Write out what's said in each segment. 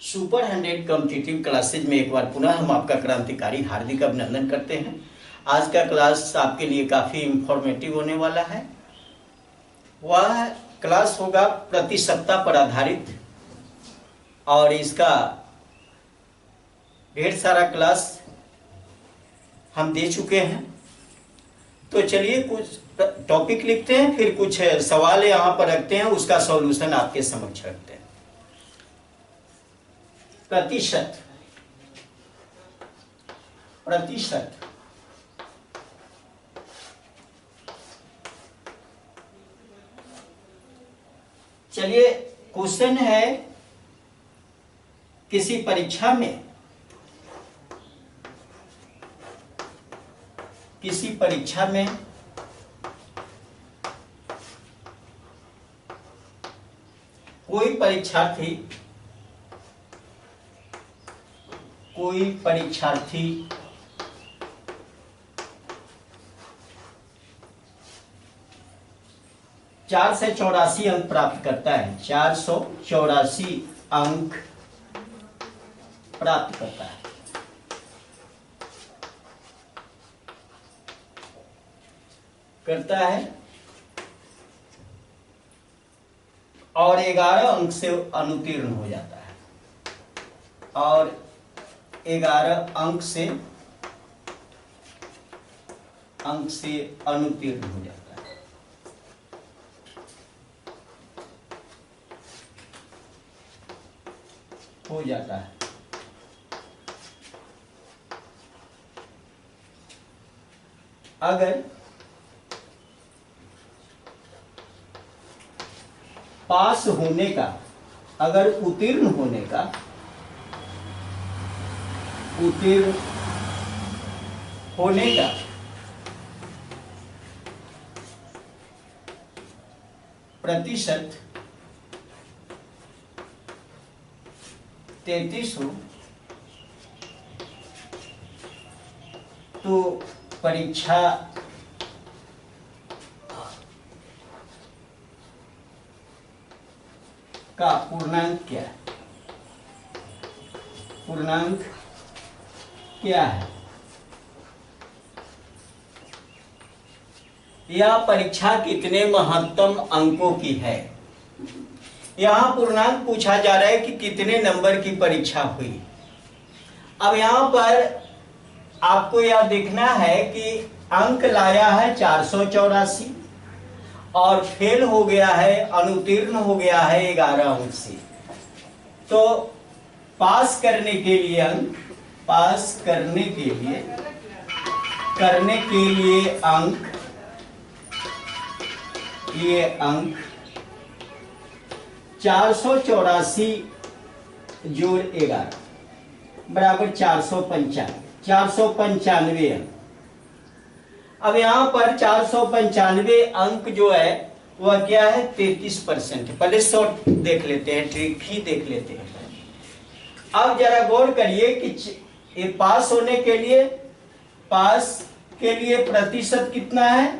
Super 100 competitive classes में एक बार पुनः हम आपका क्रांतिकारी हार्दिक अभिनंदन करते हैं। आज का क्लास आपके लिए काफ़ी इंफॉर्मेटिव होने वाला है। वह क्लास होगा प्रति सप्ताह पर आधारित और इसका ढेर सारा क्लास हम दे चुके हैं। तो चलिए कुछ टॉपिक लिखते हैं, फिर कुछ सवाल यहाँ पर रखते हैं, उसका सॉल्यूशन आपके समक्ष रखते हैं। प्रतिशत प्रतिशत चलिए क्वेश्चन है, किसी परीक्षा में कोई परीक्षार्थी 484 अंक प्राप्त करता है। 484 अंक प्राप्त करता है और 11 अंक से अनुत्तीर्ण हो जाता है और 11 अंक से अनुत्तीर्ण हो जाता है। अगर पास होने का, अगर उत्तीर्ण होने का प्रतिशत 33 हो तो परीक्षा का पूर्णांक क्या है? यह परीक्षा कितने महत्तम अंकों की है? यहाँ पूर्णांक पूछा जा रहा है कि कितने नंबर की परीक्षा हुई। अब यहाँ पर आपको यह देखना है कि अंक लाया है 484 और फेल हो गया है, अनुत्तीर्ण हो गया है 11 अंक से। तो पास करने के लिए अंक 484 जोड़ 11 बराबर 495 अंक। अब यहाँ पर 495 अंक जो है वह क्या है? 33%। पहले शॉर्ट देख लेते हैं, ट्रिक ही देख लेते हैं। अब जरा गौर करिए कि ये पास के लिए प्रतिशत कितना है?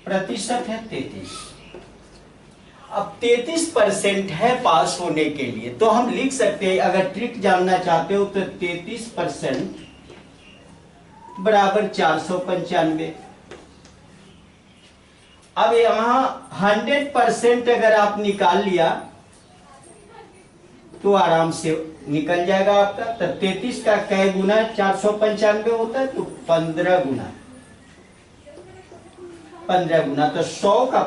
प्रतिशत है 33। अब 33% है पास होने के लिए, तो हम लिख सकते हैं, अगर ट्रिक जानना चाहते हो तो 33% बराबर 495। अब यहां 100% अगर आप निकाल लिया तो आराम से निकल जाएगा आपका। तो 33 का कै गुना 495 होता है? तो 15 गुना। तो 100 का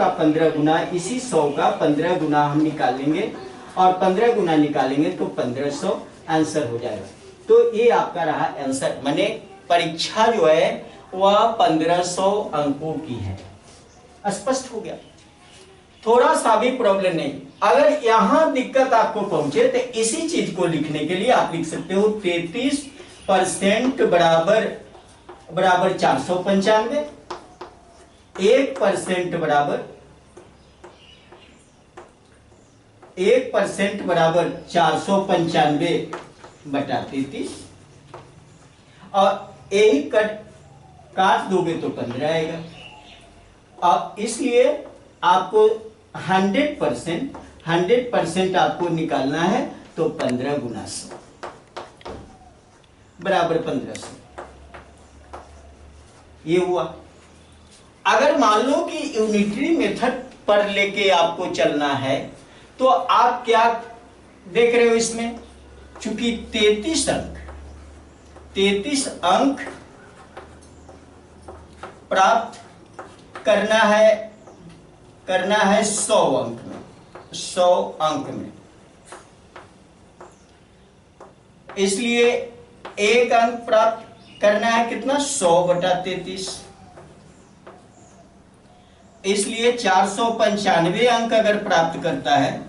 15 गुना, इसी 100 का 15 गुना हम निकालेंगे और 15 गुना निकालेंगे तो 1500 आंसर हो जाएगा। तो ये आपका रहा आंसर, माने परीक्षा जो है वह 1500 अंकों की है। स्पष्ट हो गया? थोड़ा सा भी प्रॉब्लम नहीं। अगर यहां दिक्कत आपको पहुंचे तो इसी चीज को लिखने के लिए आप लिख सकते हो 33% बराबर 495, 1% बराबर 495 बटा 33 और यही काट दोगे तो 15 आएगा। अब इसलिए आपको 100% 100% आपको निकालना है, तो 15 गुना 100 बराबर 1500, ये हुआ। अगर मान लो कि यूनिटरी मेथड पर लेके आपको चलना है, तो आप क्या देख रहे हो इसमें, चूंकि 33 अंक प्राप्त करना है 100 अंक में, 100 अंक में, इसलिए एक अंक प्राप्त करना है कितना, 100/33। इसलिए 495 अंक अगर प्राप्त करता है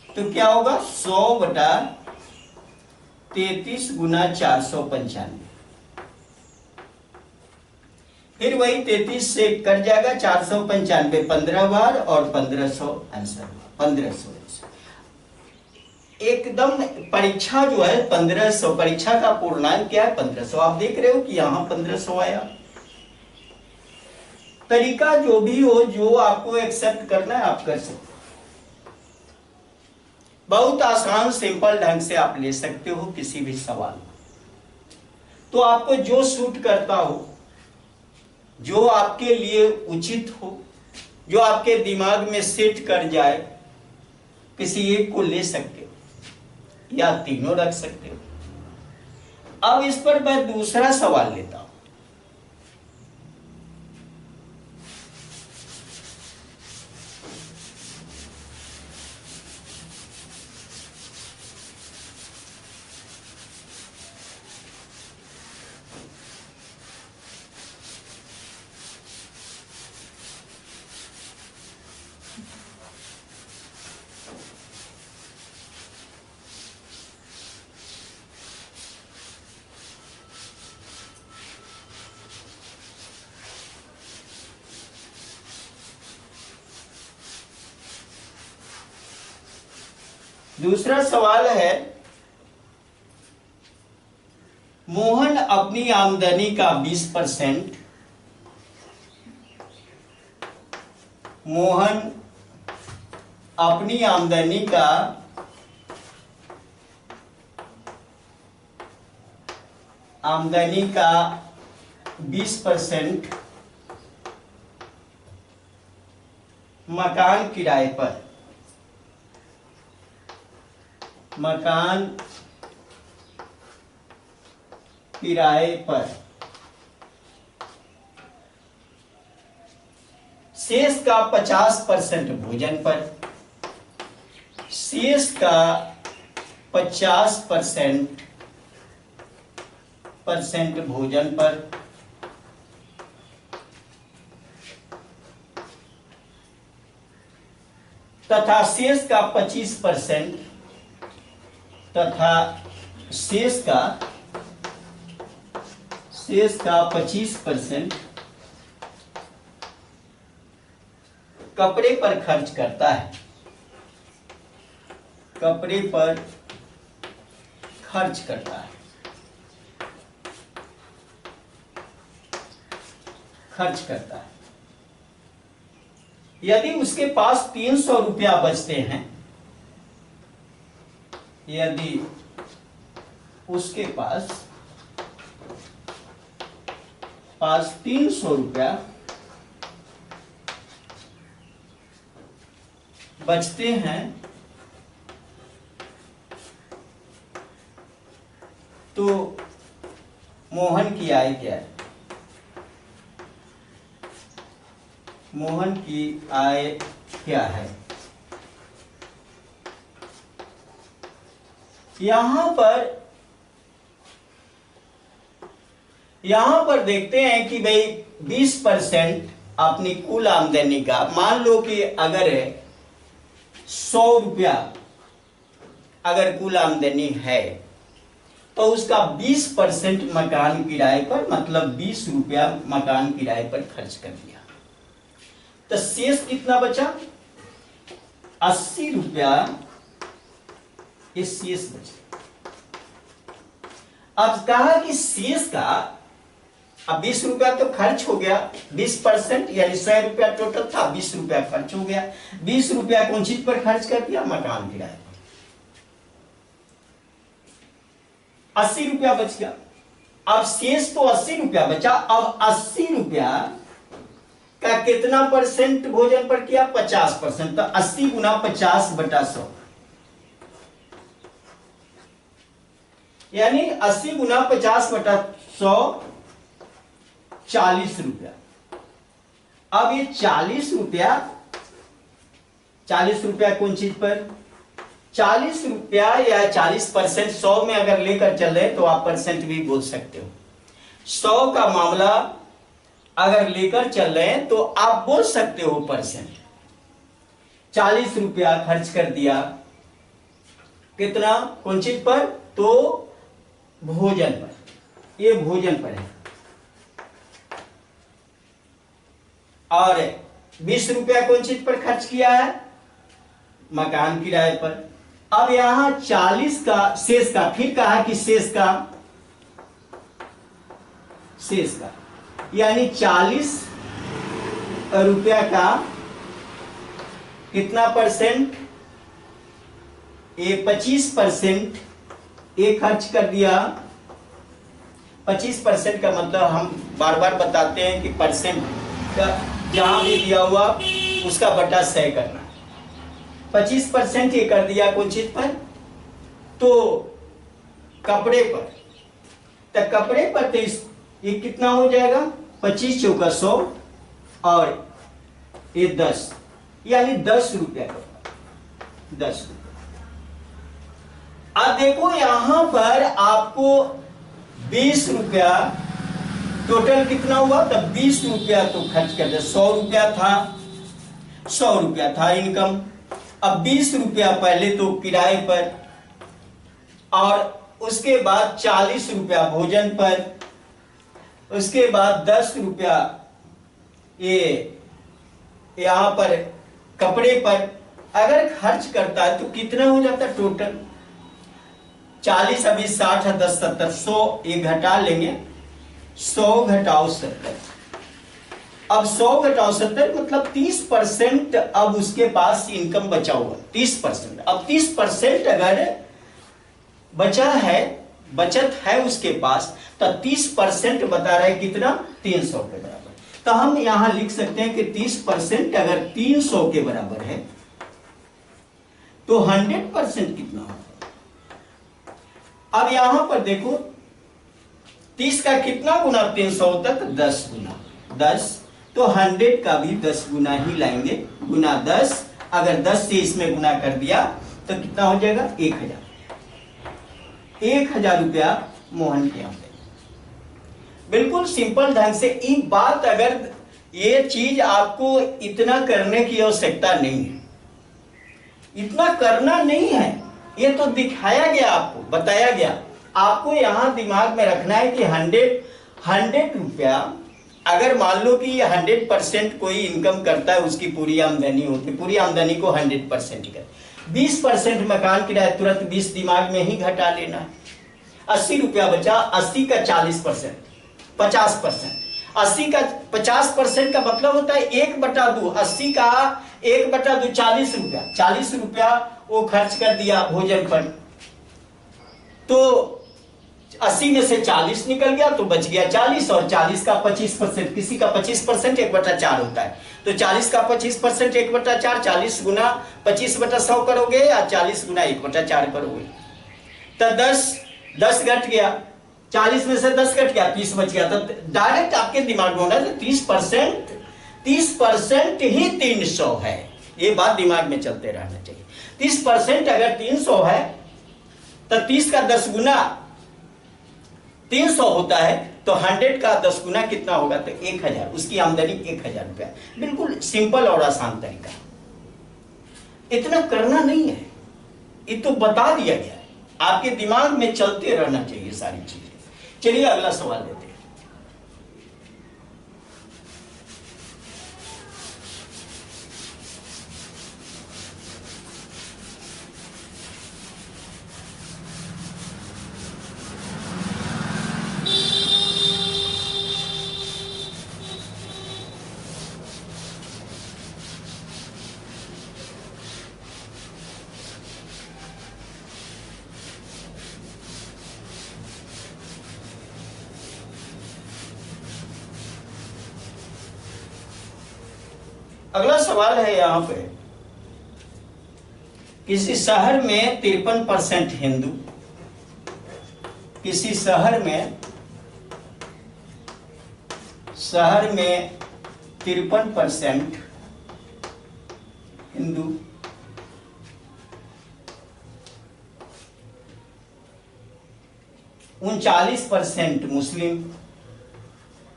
तो क्या होगा, 100/33 गुना 495, फिर वही 33 से कट जाएगा, 495 15 बार और 1500 आंसर, 1500। एकदम परीक्षा जो है 1500, परीक्षा का पूर्णांक क्या है, 1500। आप देख रहे हो कि यहां 1500 आया। तरीका जो भी हो, जो आपको एक्सेप्ट करना है आप कर सकते हो। बहुत आसान सिंपल ढंग से आप ले सकते हो किसी भी सवाल, तो आपको जो सूट करता हो, जो आपके लिए उचित हो, जो आपके दिमाग में सेट कर जाए, किसी एक को ले सकते हो या तीनों रख सकते हो। अब इस पर मैं दूसरा सवाल लेता हूं। दूसरा सवाल है, मोहन अपनी आमदनी का 20%, मोहन अपनी आमदनी का 20% मकान किराए पर, मकान किराए पर, शेष का 50% भोजन पर, शेष का 50% भोजन पर, तथा शेष का 25%, तथा शेष का 25% कपड़े पर खर्च करता है, कपड़े पर खर्च करता है, खर्च करता है। यदि उसके पास 300 रुपया बचते हैं, यदि उसके पास 300 रुपया बचते हैं, तो मोहन की आय क्या है, मोहन की आय क्या है। यहां पर देखते हैं कि भाई 20% अपनी कुल आमदनी का, मान लो कि अगर 100 रुपया अगर कुल आमदनी है, तो उसका 20% मकान किराए पर, मतलब 20 रुपया मकान किराए पर खर्च कर दिया, तो शेष कितना बचा, 80 रुपया इस शेष बचे। अब कहा कि शेष का अब 20 रुपया तो खर्च हो गया, 20% यानी 100 रुपया टोटल था, 20 रुपया खर्च हो गया। 20 रुपया कौन चीज पर खर्च कर दिया? मकान किराए पर। 80 रुपया बच गया। अब शेष तो 80 रुपया बचा। अब 80 रुपया का कितना परसेंट भोजन पर किया? 50%। तो 80 गुना 50/100 यानी 80 गुना 50/100 40 रुपया। अब ये 40 रुपया, 40 रुपया कौन चीज पर? 40 रुपया या 40% 100 में अगर लेकर चल रहे तो आप परसेंट भी बोल सकते हो। 100 का मामला अगर लेकर चल रहे हैं तो आप बोल सकते हो परसेंट। 40 रुपया खर्च कर दिया, कितना? कौन चीज पर? तो भोजन पर। ये भोजन पर है। और 20 रुपया कौन चीज पर खर्च किया है? मकान किराए पर। अब यहां 40 का शेष का, फिर कहा कि शेष का यानी 40 रुपया का कितना परसेंट? ये 25% ये खर्च कर दिया। 25% का मतलब हम बार बार बताते हैं कि परसेंट का जहां भी दिया हुआ उसका बटा 100 करना। 25% ये कर दिया कौन चीज पर? तो कपड़े पर। तो कपड़े पर तो ये कितना हो जाएगा? 25 चौका 100 और ये 10 यानी 10 रुपया का 10 रुपया। अब देखो यहां पर आपको 20 रुपया टोटल कितना हुआ? तब 20 रुपया तो खर्च कर दिया। 100 रुपया था, 100 रुपया था इनकम। अब 20 रुपया पहले तो किराए पर और उसके बाद 40 रुपया भोजन पर, उसके बाद 10 रुपया ये यहां पर कपड़े पर अगर खर्च करता है तो कितना हो जाता है टोटल? 40 अभी 60 है, 10 70 100 ये घटा लेंगे। 100 घटाओ 70। अब 100 घटाओ 70 मतलब 30% अब उसके पास इनकम बचा हुआ 30%। अब 30% अगर बचा है, बचत है उसके पास, तो 30% बता रहा है कितना? 300 के बराबर। तो हम यहां लिख सकते हैं कि 30% अगर 300 के बराबर है तो 100% कितना होगा? अब यहां पर देखो 30 का कितना गुना 300 होता है? तो 10 गुना 10। तो 100 का भी 10 गुना ही लाएंगे, गुना 10। अगर 10 से इसमें गुना कर दिया तो कितना हो जाएगा? 1000। 1000 रुपया मोहन के आमदनी। बिल्कुल सिंपल ढंग से। एक बात, अगर ये चीज आपको इतना करने की आवश्यकता नहीं है, इतना करना नहीं है, ये तो दिखाया गया, आपको बताया गया। आपको यहां दिमाग में रखना है कि 100 रुपया अगर मान लो कि 100% कोई इनकम करता है, उसकी पूरी आमदनी होती है, पूरी आमदनी को 100% कर 20% मकान किराया तुरंत 20 दिमाग में ही घटा लेना है। 80 रुपया बचा, 80 का 40% 50%। 80 का 50% का मतलब होता है 1/2। 80 का 1/2 40 रुपया। 40 रुपया वो खर्च कर दिया भोजन पर, तो 80 में से 40 निकल गया तो बच गया 40। और 40 का 25%, किसी का 25% 1/4 होता है, तो 40 का 25% 1/4, 40 गुना 25/100 करोगे या 40 गुना 1/4 करोगे, तो 10 घट गया। 40 में से 10 घट गया, 30 बच गया। तो डायरेक्ट आपके दिमाग में होना है 30% ही 300 है। ये बात दिमाग में चलते रहना चाहिए। 30% अगर 300 है तो 30 का 10 गुना 300 होता है, तो 100 का 10 गुना कितना होगा? तो 1000। उसकी आमदनी 1000 रुपया। बिल्कुल सिंपल और आसान तरीका। इतना करना नहीं है, ये तो बता दिया गया है, आपके दिमाग में चलते रहना चाहिए सारी चीजें। चलिए अगला सवाल लेते हैं। अगला सवाल है यहां पे, किसी शहर में 53% हिंदू, किसी शहर में 53% हिंदू, 39% मुस्लिम,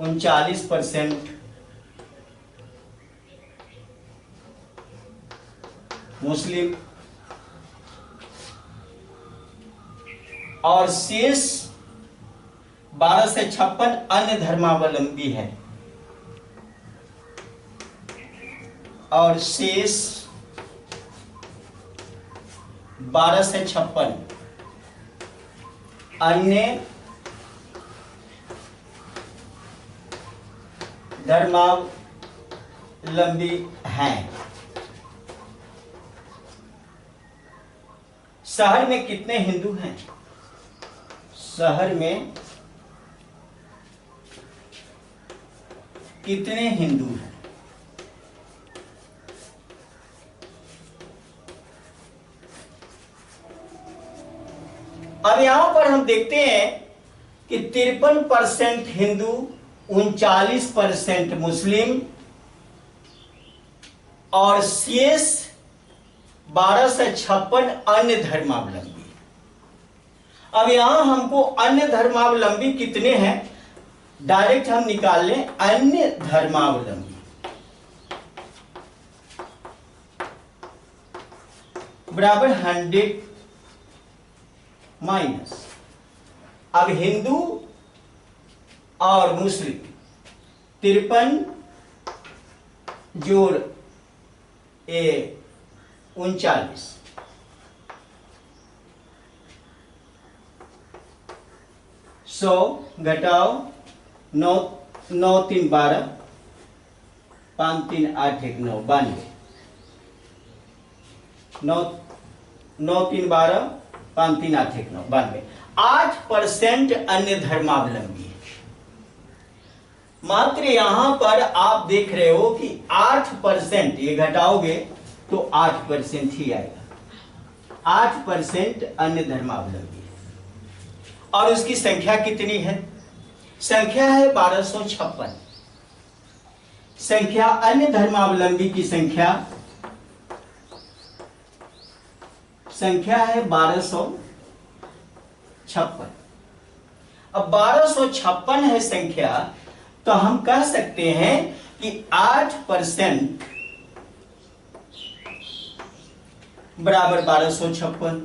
39% मुस्लिम और शेष 12 से 56 अन्य धर्मावलंबी है, और शेष 12 से 56 अन्य धर्मावलंबी हैं। शहर में कितने हिंदू हैं? शहर में कितने हिंदू हैं? अब यहां पर हम देखते हैं कि 53% हिंदू, 39% मुस्लिम और शेष 12 से 56 अन्य धर्मावलंबी। अब यहां हमको अन्य धर्मावलंबी कितने हैं डायरेक्ट हम निकाल लें। अन्य धर्मावलंबी बराबर 100 माइनस, अब हिंदू और मुस्लिम 53 जोड़ 39, 100 घटाओ 9, 9 3 12, 5 3 8 1 9, 92, 9 9 3 12, 5 3 8 1 9, 92। 8% अन्य धर्मावलंबी है। मात्र यहां पर आप देख रहे हो कि 8%, ये घटाओगे तो 8% ही आएगा। 8% अन्य धर्मावलंबी है। और उसकी संख्या कितनी है? संख्या है 1256। संख्या अन्य धर्मावलंबी की संख्या है 1256। अब 1256 है संख्या, तो हम कह सकते हैं कि 8% बराबर 1256,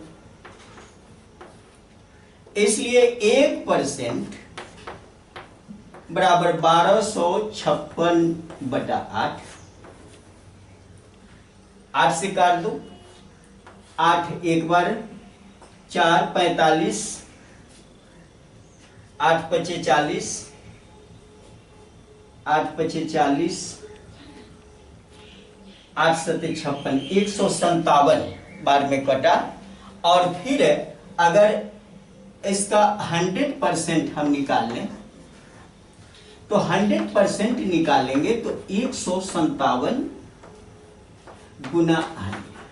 इसलिए 1% बराबर 1256/8। 8 से काट दो, 8 एक बार 4 45, 8 पचे 40, 8 पचे 40, 8 सते 56, 157 बार में कटा। और फिर अगर इसका 100% हम निकाल लें तो 100% निकालेंगे तो 157 गुना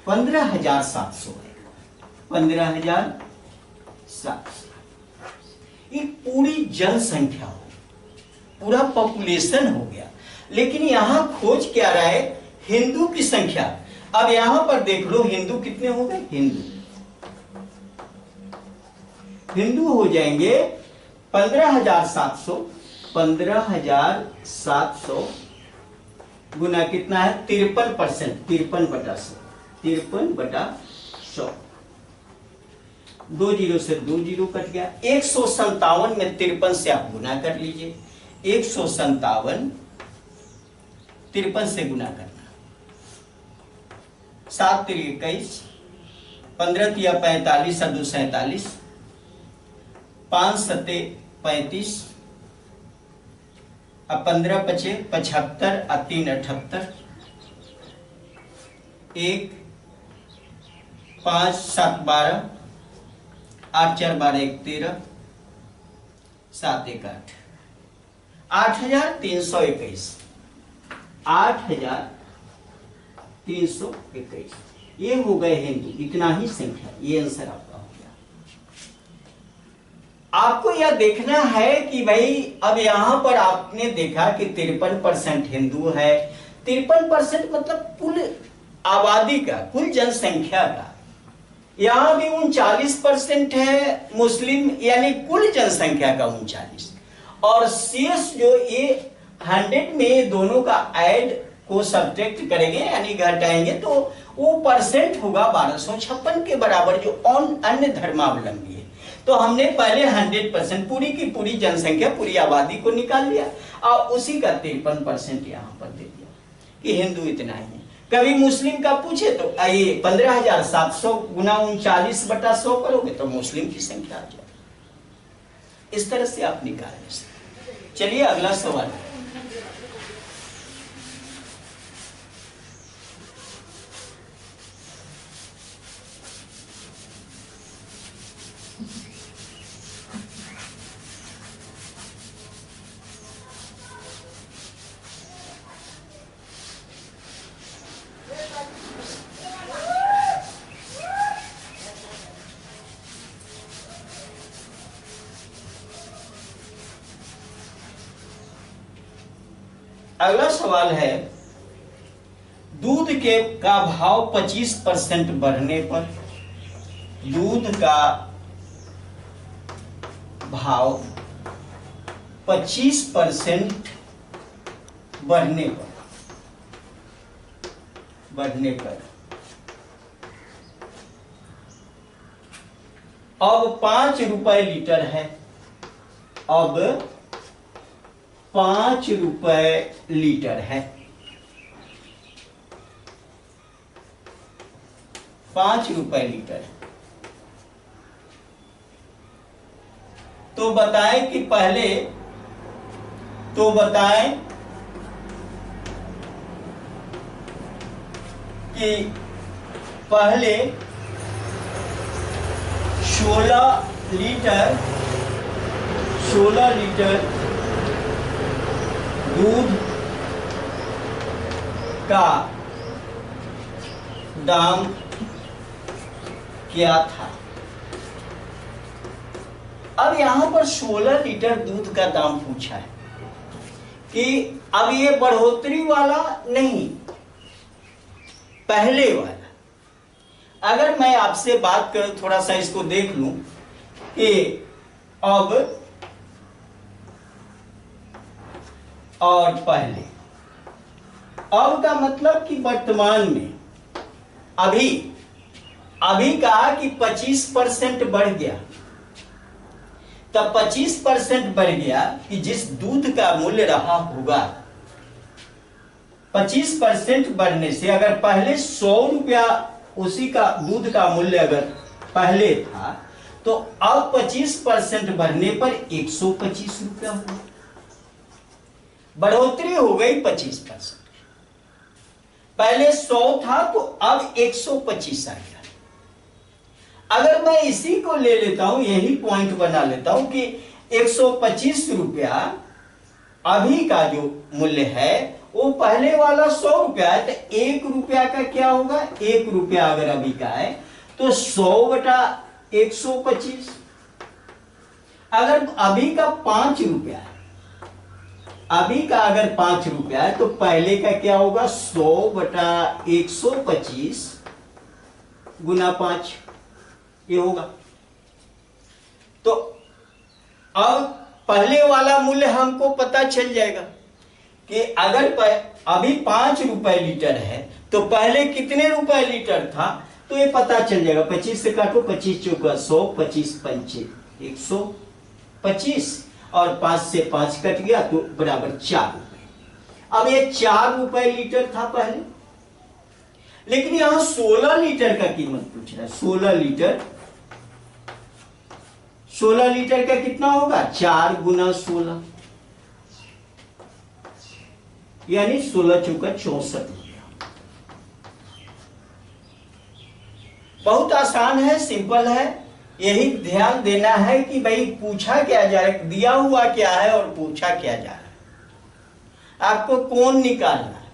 15,700 है। 15,700 ये पूरी जनसंख्या हो, पूरा पॉपुलेशन हो गया। लेकिन यहां खोज क्या रहा है? हिंदू की संख्या। अब यहां पर देख लो हिंदू कितने हो गए? हिंदू हो जाएंगे 15,700। 15,700 गुना कितना है? 53%, 53/100, 53/100। 2 जीरो से 2 जीरो कट गया। 157 में 53 से आप गुना कर लीजिए। 157 53 से गुना करना। 7 3 21, 15 3 45 और 2 47, 5 7 35, अब 15 पचे 75 और 3 78, 1 5 7 12, 8 4 12 1 13, 7 1 8, 8,321। 321। ये हो गए हिंदू, इतना ही संख्या। ये आंसर आपका हो गया। आपको यह देखना है कि भाई अब यहां पर आपने देखा कि 53% हिंदू है। 53% मतलब कुल आबादी का, कुल जनसंख्या का। यहां भी 39% है मुस्लिम, यानी कुल जनसंख्या का 39। और शेष जो ये 100 में दोनों का ऐड को सब्ट्रैक्ट करेंगे यानी घटाएंगे तो वो परसेंट होगा 1256 के बराबर, जो अन्य धर्मावलंबी है। तो हमने पहले 100% पूरी की पूरी जनसंख्या, पूरी आबादी को निकाल लिया और उसी का 53% यहाँ पर दे दिया कि हिंदू इतना ही है। कभी मुस्लिम का पूछे तो ये 15,700 गुना 39/100 करोगे तो मुस्लिम की संख्या आ जाएगी। इस तरह से आप निकाल सकते। चलिए अगला सवाल। अगला सवाल है, दूध का भाव 25% बढ़ने पर, दूध का भाव 25% बढ़ने पर अब 5 रुपए लीटर है। अब 5 रुपए लीटर है। 5 रुपए लीटर। तो बताएं कि पहले, तो बताएं कि पहले 16 लीटर दूध का दाम क्या था। अब यहां पर 16 लीटर दूध का दाम पूछा है कि अब ये बढ़ोतरी वाला नहीं, पहले वाला। अगर मैं आपसे बात करूं, थोड़ा सा इसको देख लूं कि अब और पहले। अब का मतलब कि वर्तमान में, अभी कहा कि 25% बढ़ गया, तब 25% बढ़ गया कि जिस दूध का मूल्य रहा होगा, 25% बढ़ने से अगर पहले 100 रुपया उसी का दूध का मूल्य अगर पहले था, तो अब 25% बढ़ने पर 125 रुपया हुआ। बढ़ोतरी हो गई 25%। पहले 100 था तो अब 125 आ गया। अगर मैं इसी को ले लेता हूं, यही पॉइंट बना लेता हूं कि 125 रुपया अभी का जो मूल्य है वो पहले वाला 100 रुपया है, तो 1 रुपया का क्या होगा, 1 रुपया अगर अभी का है तो 100/125। अगर अभी का 5 रुपया है, अभी का अगर 5 रुपया है तो पहले का क्या होगा, 100/125 गुना 5 ये होगा। तो अब पहले वाला मूल्य हमको पता चल जाएगा कि अगर अभी 5 रुपए लीटर है तो पहले कितने रुपए लीटर था, तो ये पता चल जाएगा। 25 से काटो, 25 चौका 100, 25 पंचे 125 और 5 से 5 कट गया तो बराबर 4 रुपए। अब ये 4 रुपए लीटर था पहले, लेकिन यहां 16 लीटर का कीमत पूछ रहा है। 16 लीटर का कितना होगा, 4 गुना 16 यानी 16 चौका 64 रुपया। बहुत आसान है, सिंपल है। यही ध्यान देना है कि भाई पूछा क्या जा रहा है, दिया हुआ क्या है और पूछा क्या जा रहा है, आपको कौन निकालना है।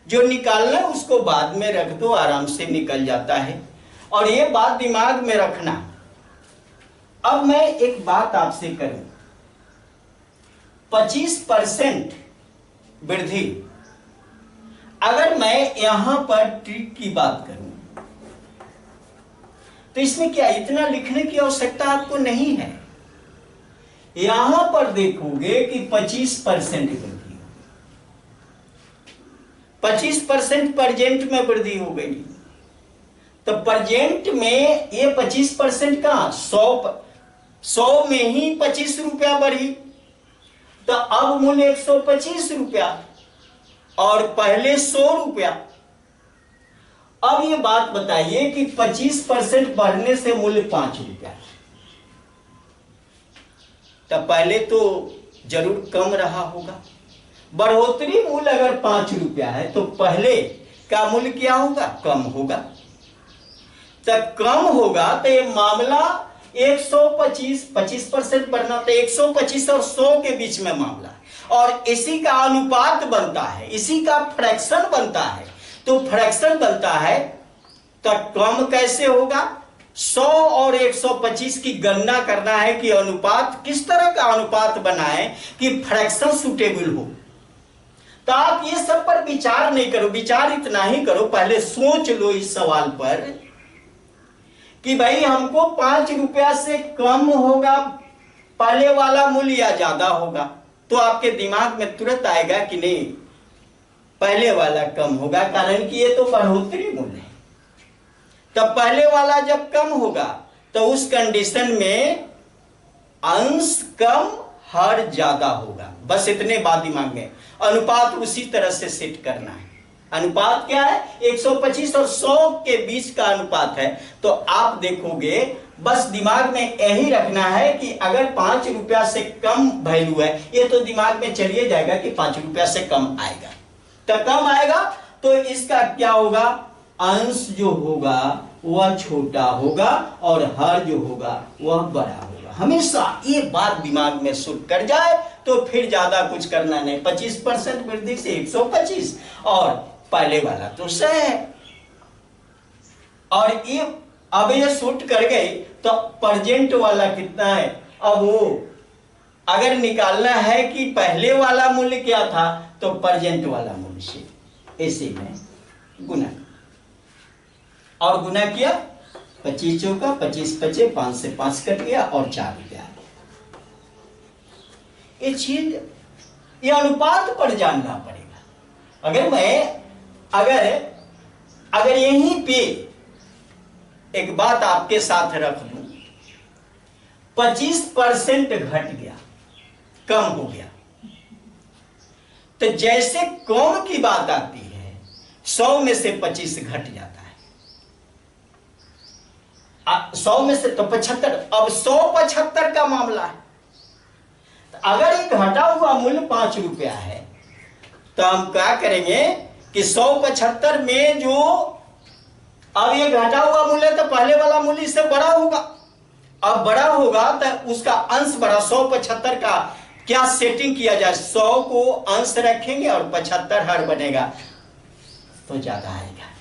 जो निकालना है उसको बाद में रख दो, आराम से निकल जाता है। और ये बात दिमाग में रखना। अब मैं एक बात आपसे करूं, 25% वृद्धि, अगर मैं यहां पर ट्रिक की बात करूं तो इसमें क्या इतना लिखने की आवश्यकता आपको नहीं है। यहां पर देखोगे कि 25% वृद्धि, 25% प्रेजेंट में वृद्धि हो गई, तो प्रेजेंट में ये 25% का 100 में ही 25 रुपया बढ़ी, तो अब मूल्य 125 रुपया और पहले 100 रुपया। अब ये बात बताइए कि 25% बढ़ने से मूल्य 5 रुपया, तो पहले तो जरूर कम रहा होगा। बढ़ोतरी मूल्य अगर 5 रुपया है तो पहले का मूल्य क्या होगा, कम होगा। तब कम होगा तो ये मामला 125, 25% बढ़ना तो 125 और 100 के बीच में मामला, और इसी का अनुपात बनता है, इसी का फ्रैक्शन बनता है। तो फ्रैक्शन बनता है तो कम कैसे होगा, 100 और 125 की गणना करना है कि अनुपात किस तरह का अनुपात बनाए कि फ्रैक्शन सुटेबल हो। तो आप ये सब पर विचार नहीं करो, विचार इतना ही करो, पहले सोच लो इस सवाल पर कि भाई हमको 5 रुपया से कम होगा पहले वाला मूल्य या ज्यादा होगा, तो आपके दिमाग में तुरंत आएगा कि नहीं पहले वाला कम होगा, कारण कि ये तो बढ़ोतरी मूल्य है। तब पहले वाला जब कम होगा तो उस कंडीशन में अंश कम हर ज्यादा होगा। बस इतने बात दिमाग में, अनुपात उसी तरह से सेट करना है। अनुपात क्या है, 125 और 100 के बीच का अनुपात है। तो आप देखोगे, बस दिमाग में यही रखना है कि अगर 5 रुपया से कम वैल्यू है, ये तो दिमाग में चलिए जाएगा कि 5 रुपया से कम आएगा, तो कम आएगा तो इसका क्या होगा, अंश जो होगा वह छोटा होगा और हर जो होगा वह बड़ा होगा। हमेशा ये बात दिमाग में सूट कर जाए तो फिर ज्यादा कुछ करना नहीं। 25% वृद्धि से 125 और पहले वाला तो 100 है, और ये अब ये सूट कर गई तो प्रेजेंट वाला कितना है। अब वो अगर निकालना है कि पहले वाला मूल्य क्या था, तो प्रेजेंट वाला मूल्य से ऐसे में गुना, और गुना किया 25 चौका 25 पचे 5 से 5 कट गया और 4 रुपया। ये चीज, ये अनुपात पर जानना पड़ेगा। अगर मैं अगर यहीं पे एक बात आपके साथ रख दूं, 25% घट गया, कम हो गया, तो जैसे कम की बात आती है 100 में से 25 घट जाता है, 100 में से तो 75, अब 175 का मामला है। तो अगर एक घटा हुआ मूल्य 5 रुपया है तो हम क्या करेंगे कि 175 में जो अब ये घटा हुआ मूल्य तो पहले वाला मूल्य से बड़ा होगा, अब बड़ा होगा तो उसका अंश बड़ा। 175 का क्या सेटिंग किया जाए, 100 को अंश रखेंगे और 75 हर बनेगा तो ज्यादा आएगा।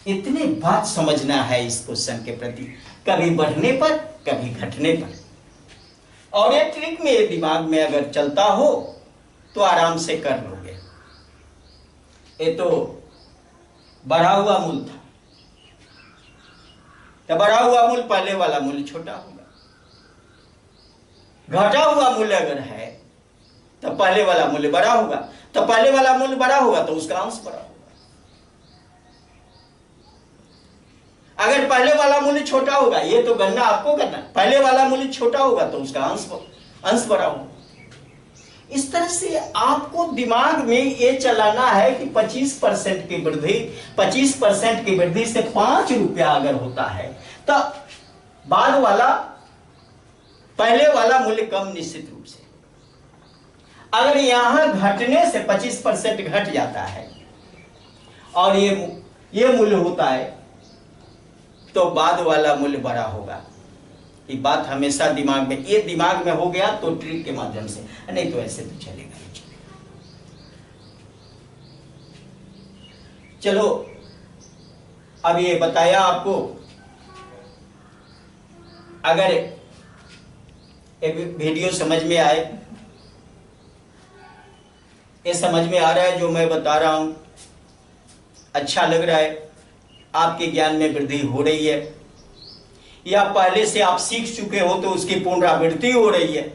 इतनी बात समझना है इस क्वेश्चन के प्रति, कभी बढ़ने पर कभी घटने पर। और ये ट्रिक में दिमाग में अगर चलता हो तो आराम से कर लोगे। ये तो बढ़ा हुआ मूल्य था, तो बढ़ा हुआ मूल्य पहले वाला मूल्य छोटा होगा। घटा हुआ मूल्य अगर है तो पहले वाला मूल्य बड़ा होगा, तो पहले वाला मूल्य बड़ा होगा तो उसका अंश बड़ा होगा। अगर पहले वाला मूल्य छोटा होगा, ये तो गणना आपको करना, पहले वाला मूल्य छोटा होगा तो उसका अंश बड़ा होगा। इस तरह से आपको दिमाग में ये चलाना है कि 25% की वृद्धि, 25% की वृद्धि से 5 रुपया अगर होता है तो बाद वाला पहले वाला मूल्य कम निश्चित रूप से। अगर यहां घटने से 25% घट जाता है और ये मूल्य होता है तो बाद वाला मूल्य बड़ा होगा। ये बात हमेशा दिमाग में, ये दिमाग में हो गया तो ट्रिक के माध्यम से, नहीं तो ऐसे तो चलेगा ही चलेगा। चलो अब ये बताया आपको, अगर एक वीडियो समझ में आए, ये समझ में आ रहा है जो मैं बता रहा हूं, अच्छा लग रहा है, आपके ज्ञान में वृद्धि हो रही है, या पहले से आप सीख चुके हो तो उसकी पुनरावृत्ति हो रही है,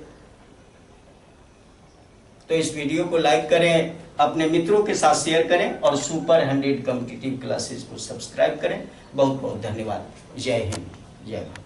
तो इस वीडियो को लाइक करें, अपने मित्रों के साथ शेयर करें और सुपर 100 कॉम्पिटिटिव क्लासेस को सब्सक्राइब करें। बहुत बहुत धन्यवाद। जय हिंद, जय भारत।